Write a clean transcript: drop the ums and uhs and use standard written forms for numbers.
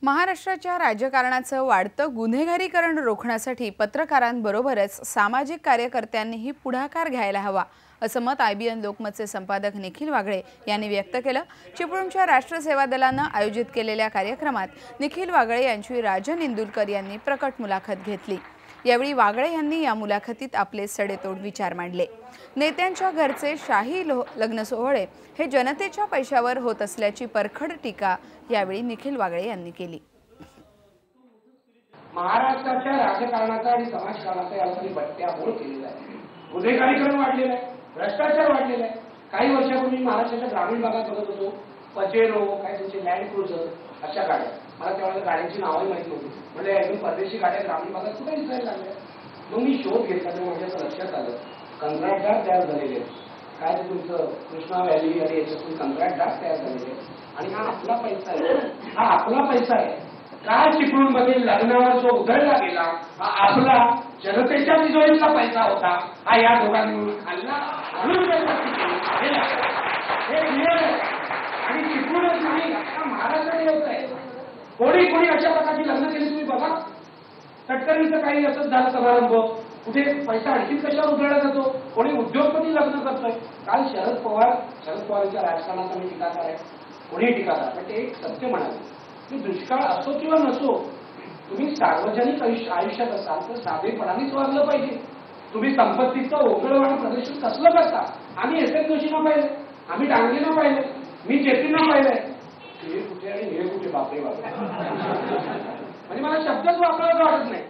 महाराष्ट्राच्या राजकारणाचं वाढतं गुन्हेगारीकरण रोखण्यासाठी पत्रकारांबरोबरच सामाजिक कार्यकर्त्यांनीही पुढाकार घ्यायला हवा असं मत IBN लोकमतचे संपादक निखिल वागळे यांनी व्यक्त केलं। चिपळूणच्या राष्ट्र सेवा दलानं आयोजित केलेल्या कार्यक्रमात निखिल वागळे यांची राजन इंदुरकर यांनी प्रकट मुलाखत घेतली। यावेळी वागळे यांनी या मुलाखतीत आपले सडेतोड विचार मांडले। नेत्यांच्या घरचे शाही लग्न सोहळे हे जनतेच्या पैशावर होत असल्याची परखड टीका यावेळी निखिल वागळे यांनी केली। महाराष्ट्राच्या राजकारणाचा आणि समाजकारणाचा यासाठी बट्ट्याबोळ केलेला आहे। गुन्हेगारीकरण वाढलेलं आहे, भ्रष्टाचार वाढलेला आहे। काही वर्षापूर्वी महाराष्ट्राच्या ग्रामीण भागात बघत होतो पजेरो, काय तुमचे लँड क्रुझर अशा गाड्या, मला त्यावेळेला गाड्यांची नावही माहिती नव्हती। म्हणजे एकदम परदेशी गाड्या ग्रामीण भागात कुठे दिसायला लागल्या। मग मी शोध घेतला तर माझ्या लक्षात आलं कंत्राटदार तयार झालेले आहेत। काय ते तुमचं कृष्णा व्हॅली आणि याच्यातून कंत्राटदार तयार झालेले आहेत आणि हा आपला पैसा आहे, हा आपला पैसा आहे। काय चिपळूणमध्ये लग्नावर जो उधळला गेला हा आपला जनतेच्या तिजोरीचा पैसा होता, हा या दोघांनी मिळून खाल्ला म्हणून आणि चिपळूणच नाही अख्खा महाराष्ट्रात येत आहे। कोणी कोणी अशा प्रकारची लग्न केली तुम्ही बघा। तटकरीचं काही असंच झालं समारंभ, कुठे पैसा आणखी कशावर उधळला जातो, कोणी उद्योगपती लग्न करतोय। काल शरद पवारांच्या राजकारणाचा मी टीकाकार आहे, कोणी टीकाकार, पण ते एक सत्य म्हणाले की दुष्काळ असो किंवा नसो तुम्ही सार्वजनिक आयुष्यात असाल तर साधेपणानेच वागलं पाहिजे। तुम्ही संपत्तीचं ओघळवाणं प्रदर्शन कसलं करता? आम्ही एसएन जोशींना पाहिलं, आम्ही डांगेंना पाहिलं, मी जेपींना पाहिलंय। हे कुठे आणि हे कुठे बापरे बापरे म्हणजे मला शब्दच वापरायला वाटत नाही।